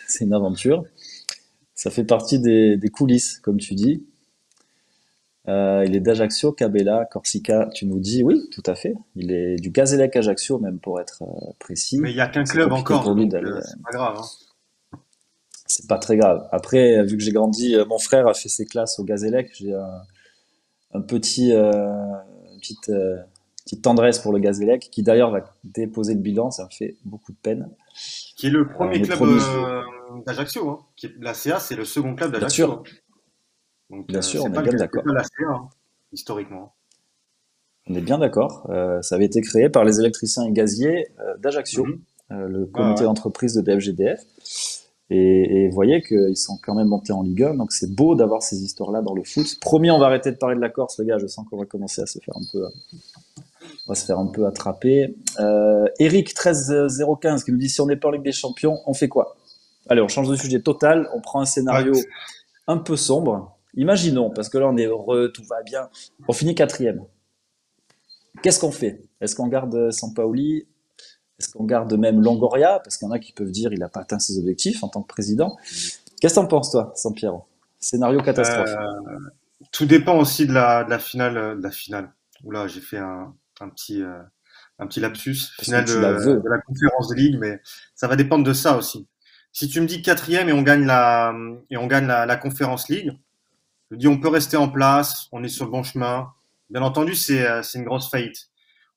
A: C'est une aventure. Ça fait partie des coulisses, comme tu dis. Il est d'Ajaccio, Cabela, Corsica, tu nous dis, oui, tout à fait. Il est du Gazélec Ajaccio, même pour être
B: Mais
A: précis.
B: il y a qu'un
A: Donc c'est
B: club
A: compliqué
B: encore,
A: pour lui
B: donc
A: d'aller.
B: c'est pas grave, hein.
A: C'est pas très grave. Après, vu que j'ai grandi, mon frère a fait ses classes au Gazélec, j'ai un petit, une petite tendresse pour le Gazélec, qui d'ailleurs va déposer le bilan, ça me fait beaucoup de peine.
B: Qui est le
A: On
B: premier
A: est
B: club
A: promis,
B: d'Ajaccio, hein. La CA, c'est le second club
A: bien
B: d'Ajaccio,
A: sûr,
B: hein. Donc
A: bien sûr,
B: c'est
A: on est
B: pas
A: bien
B: c'est
A: d'accord.
B: pas la CA, hein, historiquement.
A: On est bien d'accord. Ça avait été créé par les électriciens et gaziers d'Ajaccio,
B: Mhm.
A: le
B: Ouais,
A: comité
B: ouais.
A: d'entreprise de DFGDF. Et vous voyez qu'ils sont quand même montés en Ligue 1, donc c'est beau d'avoir ces histoires-là dans le foot. Promis, on va arrêter de parler de la Corse, les gars. Je sens qu'on va commencer à se faire un peu, on va se faire un peu attraper. Eric 13015 qui nous dit si on n'est pas en Ligue des Champions, on fait quoi? Allez, on change de sujet total. On prend un
B: Ouais.
A: scénario un peu sombre. Imaginons, parce que là on est heureux, tout va bien. On finit quatrième. Qu'est-ce qu'on fait? Est-ce qu'on garde Sampaoli? Est-ce qu'on garde même Longoria? Parce qu'il y en a qui peuvent dire il n'a pas atteint ses objectifs en tant que président. Qu'est-ce que t'en penses, toi, Sampiero? Scénario catastrophe.
B: Euh, Tout dépend aussi de la finale, de la finale. Oula, j'ai fait un petit lapsus.
A: Parce que
B: Finale
A: tu la
B: de
A: veux.
B: la Conférence des Ligues, mais ça va dépendre de ça aussi. Si tu me dis quatrième et on gagne la Conférence League, je dis on peut rester en place, on est sur le bon chemin. Bien entendu, c'est une grosse faillite.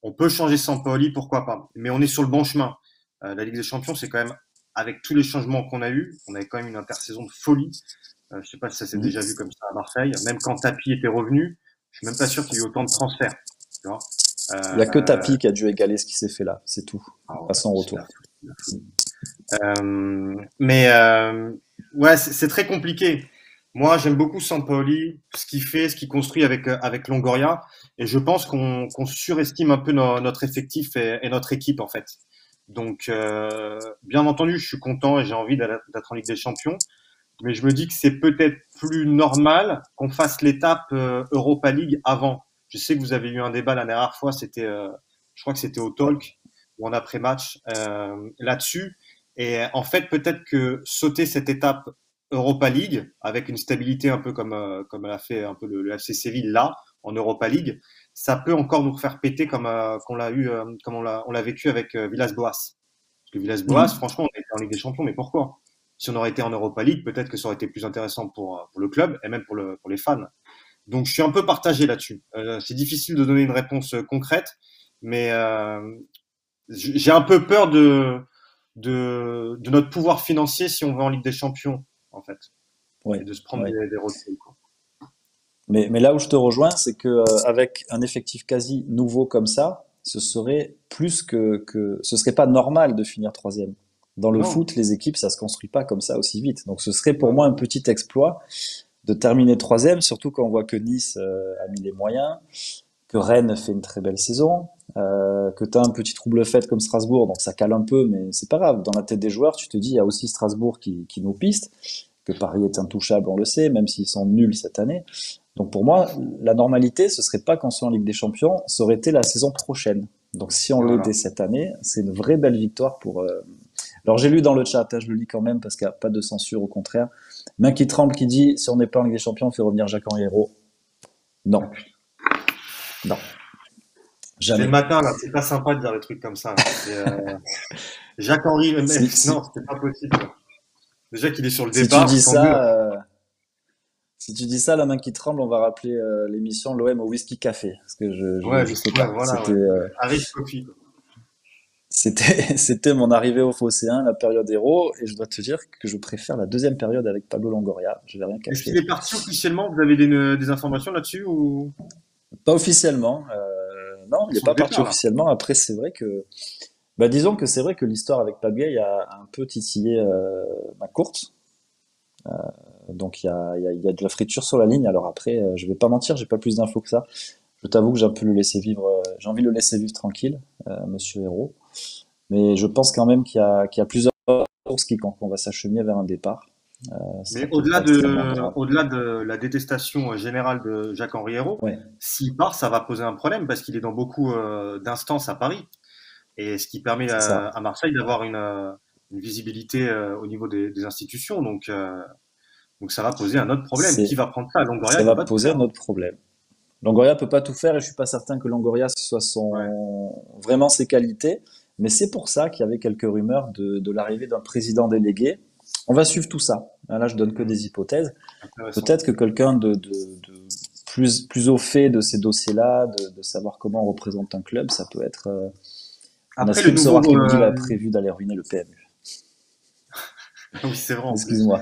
B: On peut changer Sampaoli, pourquoi pas. Mais on est sur le bon chemin. La Ligue des Champions, c'est quand même, avec tous les changements qu'on a eus, on avait quand même une intersaison de folie. Je sais pas si ça s'est
A: Mhm.
B: déjà vu comme ça à Marseille. Même quand Tapi était revenu, je suis même pas sûr qu'il y ait eu autant de transferts. Tu vois.
A: Il n'y a que
B: Euh,
A: Tapi qui a dû égaler ce qui s'est fait là. C'est tout.
B: ah
A: À
B: ouais,
A: son
B: c'est la
A: retour.
B: folie, la folie. Mais ouais, c'est très compliqué. Moi, j'aime beaucoup Sampaoli, ce qu'il fait, ce qu'il construit avec Longoria, et je pense qu'on surestime un peu notre effectif et notre équipe en fait. Donc, bien entendu, je suis content et j'ai envie d'être en Ligue des Champions, mais je me dis que c'est peut-être plus normal qu'on fasse l'étape Europa League avant. Je sais que vous avez eu un débat la dernière fois, je crois que c'était au
A: Ouais.
B: Talk ou en après-match là-dessus. Et en fait, peut-être que sauter cette étape Europa League avec une stabilité un peu comme elle a fait un peu le FC Séville là en Europa League, ça peut encore nous faire péter qu'on l'a eu, comme on l'a vécu avec Villas-Boas. Parce que Villas-Boas,
A: Mhm.
B: franchement, on était en Ligue des Champions, mais pourquoi? Si on aurait été en Europa League, peut-être que ça aurait été plus intéressant pour le club et même pour les fans. Donc je suis un peu partagé là-dessus. C'est difficile de donner une réponse concrète, mais j'ai un peu peur de notre pouvoir financier si on va en Ligue des Champions, en fait, et
A: Ouais.
B: de se prendre
A: Ouais.
B: des retours, quoi.
A: Mais là où je te rejoins, c'est que avec un effectif quasi nouveau comme ça, ce serait plus que ce serait pas normal de finir troisième. Dans le
B: Non,
A: foot, les équipes, ça se construit pas comme ça aussi vite. Donc ce serait pour
B: non,
A: moi un
B: non.
A: petit exploit de terminer troisième, surtout quand on voit que Nice a mis les moyens, que Rennes fait une très belle saison, que tu as un petit trouble fait comme Strasbourg, donc ça cale un peu, mais c'est pas grave. Dans la tête des joueurs, tu te dis, il y a aussi Strasbourg qui nous piste, que Paris est intouchable, on le sait, même s'ils sont nuls cette année. Donc pour moi, la normalité, ce serait pas qu'on soit en Ligue des Champions, ça aurait été la saison prochaine. Donc si on l'est
B: Voilà.
A: dès cette année, c'est une vraie belle victoire pour. Alors j'ai lu dans le chat, hein, je le lis quand même parce qu'il n'y a pas de censure, au contraire. Main qui tremble qui dit si on n'est pas en Ligue des Champions, on fait revenir Jacques-Henri Hérault. Non, non,
B: C'est le
A: jamais.
B: matin, là, c'est pas sympa de dire des trucs comme ça, là. Jacques-Henri, mais
A: Si,
B: non,
A: si,
B: c'est pas possible, quoi. Déjà qu'il est sur le
A: si tu
B: départ,
A: dis
B: tant mieux.
A: ça, si tu dis ça, la main qui tremble, on va rappeler l'émission l'OM au whisky café, parce que
B: Ouais,
A: je peux
B: ouais,
A: pas.
B: voilà, ouais. Harry Coffey, quoi.
A: C'était mon arrivée au Phocéen, la période héros, et je dois te dire que je préfère la deuxième période avec Pablo Longoria. Je vais rien
B: Est-ce
A: cacher.
B: qu'il est parti officiellement? Vous avez des informations là-dessus ou
A: Pas officiellement. Non, il n'est
B: sur le
A: pas parti
B: départ là?
A: officiellement. Après, c'est vrai que, bah, disons que c'est vrai que l'histoire avec Pabgay a un peu titillé ma courte. Donc il y a de la friture sur la ligne. Alors après, je vais pas mentir, j'ai pas plus d'infos que ça. Je t'avoue que j'ai un peu le laisser vivre. J'ai envie de le laisser vivre tranquille, Monsieur Hérault. Mais je pense quand même qu'il y a plusieurs courses qu'on va s'acheminer vers un départ. Ce
B: Mais
A: serait peut-être
B: au-delà
A: pas extrêmement
B: de,
A: grave.
B: au-delà de la détestation générale de Jacques-Henri Hérault,
A: Ouais.
B: s'il part, ça va poser un problème parce qu'il est dans beaucoup d'instances à Paris. et ce qui permet
A: C'est ça.
B: à Marseille d'avoir une visibilité au niveau des institutions. Donc ça va poser un autre problème. Qui
A: C'est,
B: va prendre ça? Longoria,
A: ça
B: il peut
A: va
B: pas tout
A: poser
B: faire.
A: un autre problème. Longoria peut pas tout faire et je suis pas certain que Longoria ce soit
B: Ouais.
A: vraiment ses qualités. Mais c'est pour ça qu'il y avait quelques rumeurs de l'arrivée d'un président délégué. On va suivre tout ça. Là, je donne que
B: Mm.
A: des hypothèses.
B: Intéressant.
A: Peut-être que quelqu'un de plus au fait de ces dossiers-là, de savoir comment on représente un club, ça peut être. On a
B: Après, le
A: Scrib
B: nouveau,
A: Sowar qui nous dit qu'il a prévu d'aller ruiner le PMU.
B: oui, c'est vrai en plus.
A: Excuse-moi.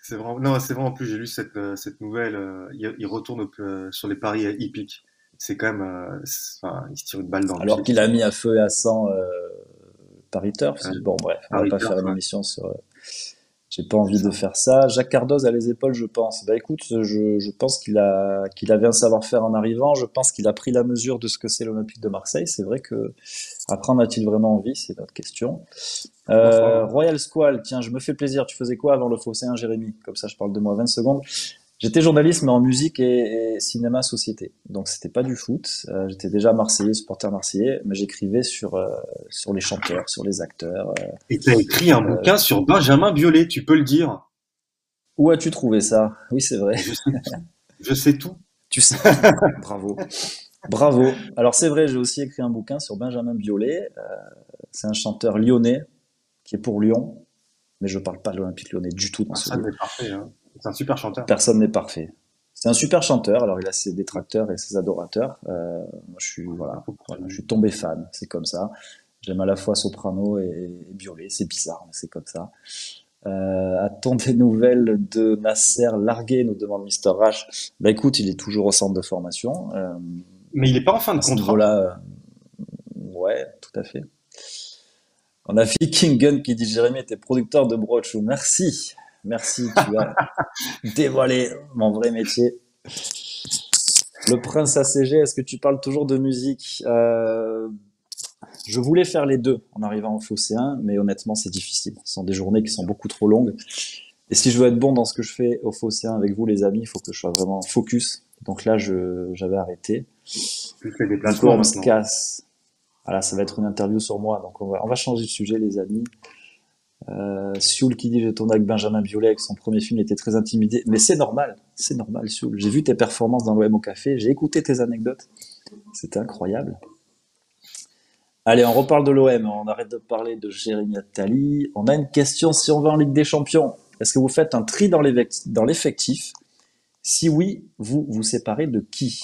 B: C'est vrai. Non, c'est vrai en plus. J'ai lu cette nouvelle. Il retourne sur les paris hippiques. C'est quand même, enfin, il se tire une balle dans le
A: Alors
B: pied.
A: qu'il a mis à feu et à sang Paris Turf.
B: Euh,
A: Bon, bref, on va
B: Paris
A: pas
B: Turf,
A: faire une
B: ouais,
A: émission sur. J'ai pas envie
B: c'est
A: de
B: ça.
A: faire ça. Jacques Cardoz a les épaules, je pense. Bah écoute, je pense qu'il avait un savoir-faire en arrivant. Je pense qu'il a pris la mesure de ce que c'est l'Olympique de Marseille. C'est vrai que après, en a-t-il vraiment envie? C'est notre question.
B: Ma foi, hein.
A: Royal Squall, tiens, je me fais plaisir. Tu faisais quoi avant le Phocéen, Jérémy? Comme ça, je parle de moi 20 secondes. J'étais journaliste, mais en musique et cinéma société. Donc, c'était pas du foot. J'étais déjà marseillais, supporter marseillais, mais j'écrivais sur les chanteurs, sur les acteurs.
B: Et t'as écrit un bouquin sur Benjamin Biolay, tu peux le dire.
A: Où as-tu trouvé ça? Oui, c'est vrai.
B: Et je sais tout.
A: Tu sais tout. Bravo. Bravo. Alors, c'est vrai, j'ai aussi écrit un bouquin sur Benjamin Biolay. C'est un chanteur lyonnais qui est pour Lyon, mais je parle pas de l'Olympique lyonnais du tout dans ce
B: Personne
A: livre.
B: n'est parfait, hein. C'est un super chanteur.
A: Personne n'est parfait. C'est un super chanteur. Alors, il a ses détracteurs et ses adorateurs. Moi,
B: Un peu pour tout
A: voilà,
B: le
A: je
B: monde.
A: suis tombé fan. C'est comme ça. J'aime à la fois soprano et Biolay. C'est bizarre, mais c'est comme ça. A-t-on des nouvelles de Nasser Largué, nous demande Mister H. Bah écoute, il est toujours au centre de formation.
B: Mais il est pas en fin de
A: À ce
B: contrat.
A: niveau-là, ouais, tout à fait. On a Viking Gun qui dit Jérémy était producteur de broche. Merci. Merci, tu as dévoilé mon vrai métier. Le Prince ACG, est-ce que tu parles toujours de musique? Je voulais faire les deux en arrivant au Phocéen, mais honnêtement, c'est difficile. Ce sont des journées qui sont beaucoup trop longues. Et si je veux être bon dans ce que je fais au Phocéen avec vous, les amis, il faut que je sois vraiment focus. Donc là, j'avais arrêté.
B: Tu fais des
A: Nico
B: placements maintenant.
A: Amscas. Voilà, ça va être une interview sur moi. Donc on va changer de sujet, les amis. Sioul qui dit j'ai tourné avec Benjamin Biolay avec son premier film, il était très intimidé. Mais c'est normal, Sioul. J'ai vu tes performances dans l'OM au café, j'ai écouté tes anecdotes. C'était incroyable. Allez, on reparle de l'OM, on arrête de parler de Jérémy Attali. On a une question si on va en Ligue des Champions. Est-ce que vous faites un tri dans l'effectif? Si oui, vous vous séparez de qui?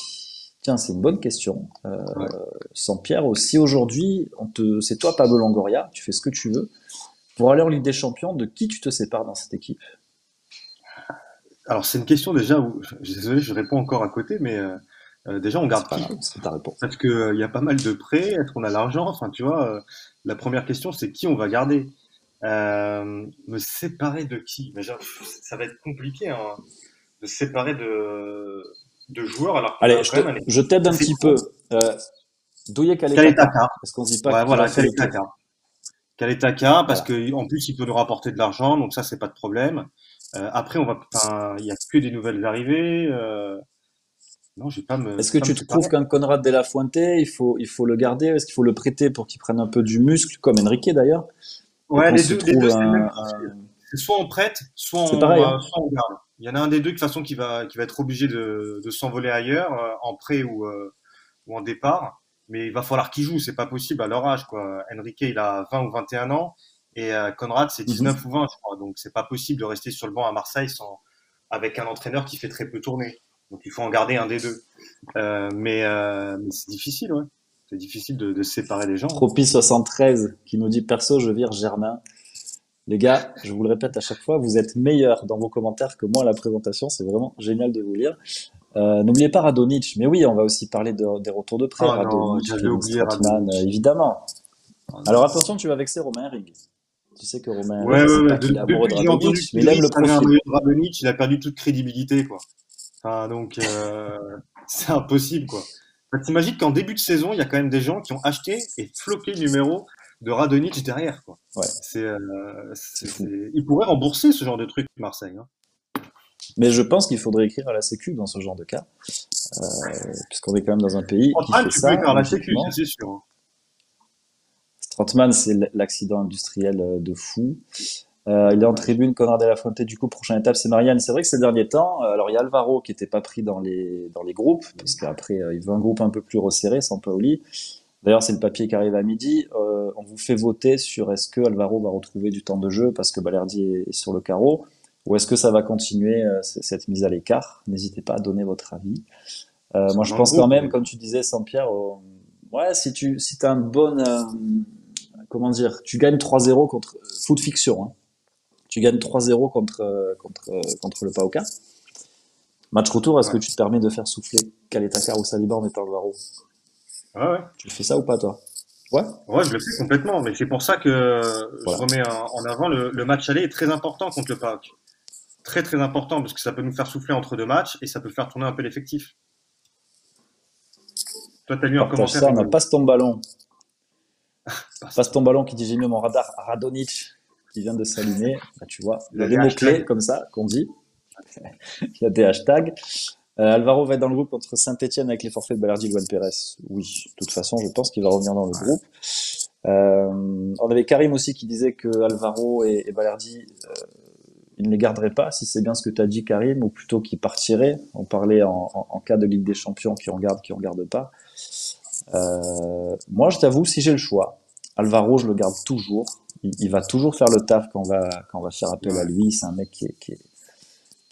A: Tiens, c'est une bonne question.
B: Ouais.
A: Sans Pierre aussi, aujourd'hui, c'est toi, Pablo Longoria, tu fais ce que tu veux. Pour aller en Ligue des Champions, de qui tu te sépares dans cette équipe?
B: Alors c'est une question déjà où, désolé, je réponds encore à côté, mais déjà on
A: C'est
B: garde
A: pas
B: qui?
A: grave, c'est ta réponse.
B: Parce que il y a pas mal de prêts. Est-ce qu'on a l'argent? Enfin, tu vois, la première question c'est qui on va garder. Me séparer de qui? Mais genre, ça va être compliqué, hein, de se séparer de joueurs alors qu'on
A: Allez,
B: a quand même un
A: je
B: effectif
A: t'aide un
B: assez
A: petit
B: gros.
A: peu. Douye Kaletaka.
B: Kaletaka.
A: Est-ce qu'on se dit pas
B: Ouais,
A: qu'il
B: voilà,
A: a fait le tour?
B: Kaletaka. Kaletaka, parce
A: Voilà.
B: que en plus il peut nous rapporter de l'argent, donc ça c'est pas de problème. Après enfin, il y a que des nouvelles arrivées. Non,
A: Est-ce
B: je
A: que
B: vais pas me
A: tu trouves
B: séparer.
A: qu'un Conrad de la Fuente, il faut le garder? Est-ce qu'il faut le prêter pour qu'il prenne un peu du muscle, comme Enrique d'ailleurs, et
B: Ouais,
A: qu'on se
B: les deux
A: trouve
B: c'est le même
A: un,
B: profil. C'est soit on prête,
A: C'est pareil, hein?
B: soit on garde. Il y en a un des deux de toute façon qui va être obligé de s'envoler ailleurs, en prêt ou en départ. Mais il va falloir qu'il joue, c'est pas possible à leur âge, quoi. Enrique, il a 20 ou 21 ans et Conrad, c'est
A: Mhm.
B: 19 ou 20, je crois. Donc c'est pas possible de rester sur le banc à Marseille avec un entraîneur qui fait très peu tourner. Donc il faut en garder un des deux. Mais c'est difficile, ouais. C'est difficile de se séparer des gens, hein.
A: Tropi73 qui nous dit perso, je vire Germain. Les gars, je vous le répète à chaque fois, vous êtes meilleurs dans vos commentaires que moi à la présentation. C'est vraiment génial de vous lire. N'oubliez pas Radonjic. Mais oui, on va aussi parler des retours de prêt.
B: Ah non,
A: Radonjic,
B: j'avais
A: Kevin
B: oublié
A: Strootman,
B: Radonjic.
A: évidemment.
B: Ah
A: Alors
B: non.
A: attention, tu vas vexer Romain Ring. Tu sais que Romain
B: Ouais,
A: Ring,
B: ouais,
A: c'est
B: ouais.
A: pas qu'il est amoureux
B: Depuis
A: de
B: que j'ai entendu
A: Radonjic, mais il aime le
B: qu'Idriss avait un
A: profil.
B: maillot de Radonjic, il a perdu toute crédibilité, quoi. Enfin, donc, c'est impossible, quoi. Enfin, t'imagines qu'en début de saison, il y a quand même des gens qui ont acheté et floqué le numéro de Radonjic derrière, quoi.
A: Ouais, c'est fou.
B: Ils pourraient rembourser ce genre de truc, Marseille, hein.
A: Mais je pense qu'il faudrait écrire à la Sécu dans ce genre de cas, puisqu'on est quand même dans un pays
B: En
A: qui
B: prime,
A: fait
B: tu peux
A: ça,
B: écrire à la sécu, ça
A: logiquement.
B: c'est sûr, hein.
A: Strootman, c'est l'accident industriel de fou. Il est en
B: Dommage.
A: tribune, Conrad de la Fuente, du coup, prochaine étape, c'est Marianne. C'est vrai que ces derniers temps, alors il y a Alvaro qui n'était pas pris dans les groupes, parce qu'après, il veut un groupe un peu plus resserré, sans Paoli. D'ailleurs, c'est le papier qui arrive à midi. On vous fait voter sur est-ce que Alvaro va retrouver du temps de jeu parce que Balerdi est sur le carreau, ou est-ce que ça va continuer cette mise à l'écart. N'hésitez pas à donner votre avis. Moi, je
B: Dans le
A: pense quand
B: groupe,
A: même,
B: mais
A: comme tu disais, Saint-Pierre, ouais, si t'as un bon, comment dire, tu gagnes 3-0 contre foot fiction, hein. Tu gagnes 3-0 contre le PAOK. Match retour, est-ce que
B: ouais.
A: tu te permets de faire souffler Kaletakar ou Saliba en mettant Alvaro?
B: Ouais, ouais.
A: Tu le fais ça ou pas, toi? Ouais,
B: Ouais, je le fais complètement, mais c'est pour ça que je
A: voilà.
B: remets en avant le match aller est très important contre le PAOK. Très très important parce que ça peut nous faire souffler entre deux matchs et ça peut faire tourner un peu l'effectif. Toi, t'as lu un
A: Partage
B: commentaire
A: ça, on a
B: rigolo.
A: passe ton ballon.
B: Passe
A: Passe
B: ton
A: ton
B: ballon.
A: ballon qui dit j'ai mis mon radar Radonic qui vient de s'allumer. Bah, tu vois, il y
B: Il y
A: a
B: a
A: des
B: des
A: mots-clés
B: hashtags.
A: comme ça qu'on dit. Il y a des hashtags. Alvaro va être dans le groupe contre Saint-Etienne avec les forfaits de Balerdi et Luan Pérez. Oui, de toute façon, je pense qu'il va revenir dans le
B: Ouais.
A: groupe. On avait Karim aussi qui disait que Alvaro et Balerdi, il ne les garderait pas, si c'est bien ce que tu as dit, Karim, ou plutôt qu'ils partiraient. On parlait en cas de Ligue des Champions, qui en garde pas. Moi, je t'avoue, si j'ai le choix, Alvaro, je le garde toujours. Il va toujours faire le taf quand on va faire appel à
B: Ouais.
A: lui. C'est un mec qui est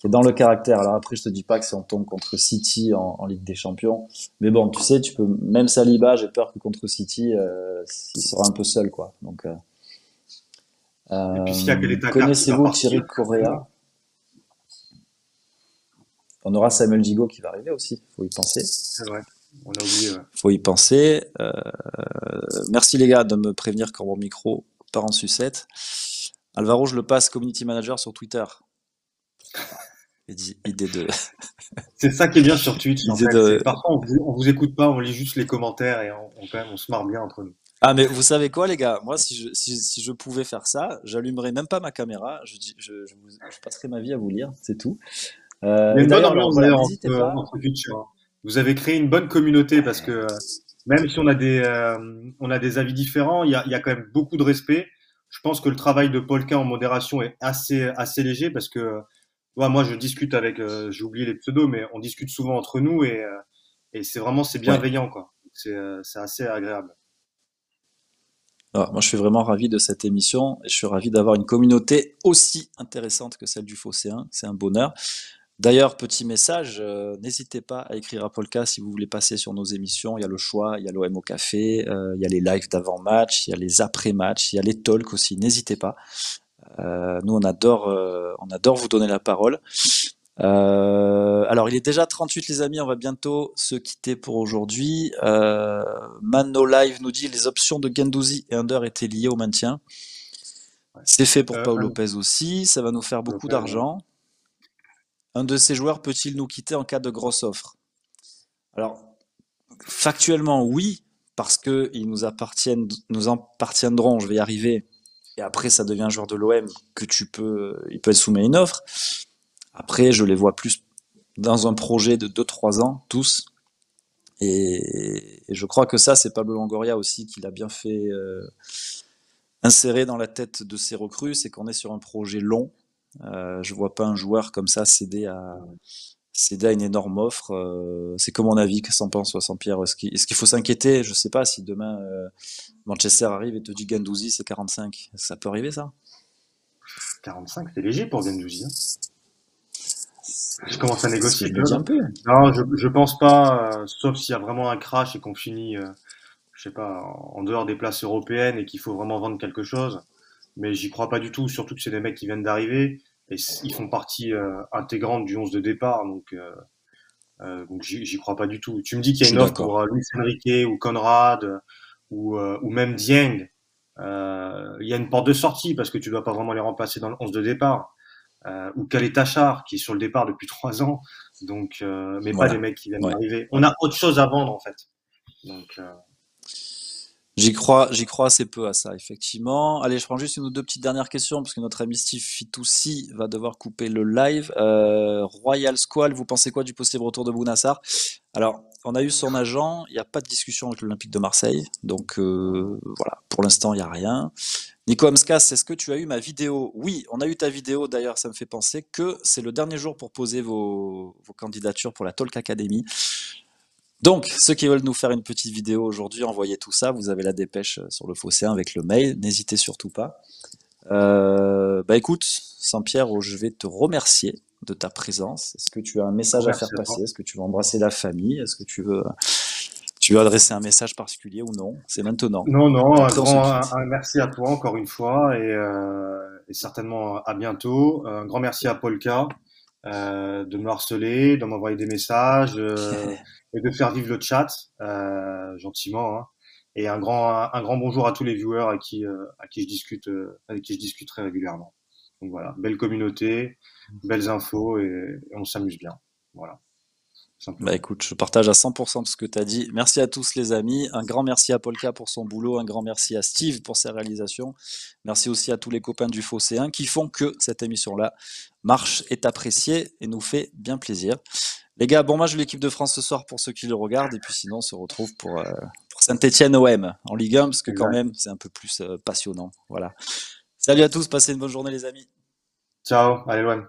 A: dans le caractère. Alors après, je te dis pas que si on tombe contre City en Ligue des Champions, mais bon, tu sais, tu peux même Saliba, j'ai peur que contre City, il sera un peu seul, quoi. Donc,
B: Et puis s'il y a Takar qui va
A: connaissez-vous
B: partir,
A: Thierry Correa? On aura Samuel Gigot qui va arriver aussi. Faut y penser.
B: c'est vrai. On a oublié, ouais.
A: Faut y penser. Merci les gars de me prévenir quand mon micro part en sucette. Alvaro, je le passe community manager sur Twitter. Idée de,
B: C'est ça qui est bien sur Twitch, en
A: idée
B: fait. C'est
A: de.
B: parfois on vous écoute pas, on lit juste les commentaires et quand même on se marre bien entre nous.
A: Ah mais vous savez quoi les gars? Moi si je pouvais faire ça, j'allumerais même pas ma caméra. Je passerais ma vie à vous lire, c'est tout.
B: Il y a
A: Et
B: une bonne
A: d'ailleurs alors
B: ambiance
A: voilà,
B: d'ailleurs
A: n'hésitez pas.
B: entre Twitch, hein. Vous avez créé une bonne communauté parce que même si on a des avis différents, il y a quand même beaucoup de respect. Je pense que le travail de Polka en modération est assez léger parce que ouais, moi je discute avec, j'ai oublié les pseudos, mais on discute souvent entre nous et c'est
A: Ouais.
B: bienveillant quoi. C'est assez agréable.
A: Alors, moi je suis vraiment ravi de cette émission et je suis ravi d'avoir une communauté aussi intéressante que celle du Phocéen. C'est un bonheur. D'ailleurs, petit message, n'hésitez pas à écrire à Polka si vous voulez passer sur nos émissions. Il y a le choix, il y a l'OM au café, il y a les lives d'avant-match, il y a les après-match, il y a les talks aussi. N'hésitez pas. Nous, on adore vous donner la parole. Alors, il est déjà 38 les amis, on va bientôt se quitter pour aujourd'hui. Mano Live nous dit les options de Guendouzi et Under étaient liées au maintien.
B: Ouais.
A: C'est fait pour Paul
B: Un
A: Lopez aussi, ça va nous faire beaucoup
B: Lopez, ouais.
A: d'argent. Un de ces joueurs peut-il nous quitter en cas de grosse offre? Alors, factuellement, oui, parce que ils nous appartiendront, je vais y arriver. Et après, ça devient un joueur de l'OM que il peut être soumis à une offre. Après, je les vois plus dans un projet de 2-3 ans, tous. Et je crois que ça, c'est Pablo Longoria aussi qui l'a bien fait insérer dans la tête de ses recrues, c'est qu'on est sur un projet long. Je vois pas un joueur comme ça céder à une énorme offre. C'est comme mon avis, qu'est-ce que t'en penses, Pierre? Est-ce qu'il faut s'inquiéter? Je sais pas si demain Manchester arrive et te dit Guendouzi c'est 45. Ça peut arriver ça?
B: 45, c'est léger pour Gendouzi, hein. Je commence à
A: C'est ce que
B: négocier,
A: je me dis
B: Claude.
A: un peu.
B: Non, je pense pas, sauf s'il y a vraiment un crash et qu'on finit, je sais pas, en dehors des places européennes et qu'il faut vraiment vendre quelque chose. Mais j'y crois pas du tout, surtout que c'est des mecs qui viennent d'arriver et ils font partie intégrante du 11 de départ, donc j'y crois pas du tout. Tu me dis qu'il
A: Je
B: y a
A: suis
B: une offre pour
A: d'accord.
B: Luis Enrique ou Conrad ou même Dieng. Il y a une porte de sortie parce que tu dois pas vraiment les remplacer dans le 11 de départ. Ou Khaled Tachar qui est sur le départ depuis 3 ans, donc mais pas des
A: Voilà.
B: mecs qui viennent
A: Ouais.
B: d'arriver. On a autre chose à vendre en fait. Donc
A: J'y crois assez peu à ça, effectivement. Allez, je prends juste une ou deux petites dernières questions, parce que notre ami Steve Fitoussi va devoir couper le live. Royal Squall, vous pensez quoi du possible retour de Bounassar? Alors, on a eu son agent, il n'y a pas de discussion avec l'Olympique de Marseille, donc voilà, pour l'instant, il n'y a rien. Nico Amskas, est-ce que tu as eu ma vidéo? Oui, on a eu ta vidéo, d'ailleurs, ça me fait penser que c'est le dernier jour pour poser vos candidatures pour la Talk Academy. Donc, ceux qui veulent nous faire une petite vidéo aujourd'hui, envoyez tout ça, vous avez la dépêche sur le Phocéen avec le mail, n'hésitez surtout pas. Bah écoute, Saint-Pierre, je vais te remercier de ta présence. Est-ce que tu as un message à faire
B: Merci à
A: passer?
B: toi.
A: Est-ce que tu veux embrasser la famille? Est-ce que tu veux adresser un message particulier ou non? C'est maintenant.
B: Non, non,
A: Après, on se quitte.
B: un merci à toi encore une fois et certainement à bientôt. Un grand merci à Polka de me harceler, de m'envoyer des messages et de faire vivre le chat gentiment. Hein. Et un grand bonjour à tous les viewers à qui je discute, avec qui je discute très régulièrement. Donc voilà, belle communauté, belles infos et on s'amuse bien. Voilà, tout
A: Bah
B: simplement.
A: écoute, je partage à 100% de ce que tu as dit. Merci à tous les amis. Un grand merci à Polka pour son boulot. Un grand merci à Steve pour ses réalisations. Merci aussi à tous les copains du Phocéen qui font que cette émission-là marche, est appréciée et nous fait bien plaisir. Les gars, bon match de l'équipe de France ce soir pour ceux qui le regardent. Et puis sinon, on se retrouve pour Saint-Etienne OM en Ligue 1 parce que quand
B: Exact.
A: même, c'est un peu plus passionnant. Voilà. Salut à tous, passez une bonne journée les amis.
B: Ciao, allez loin.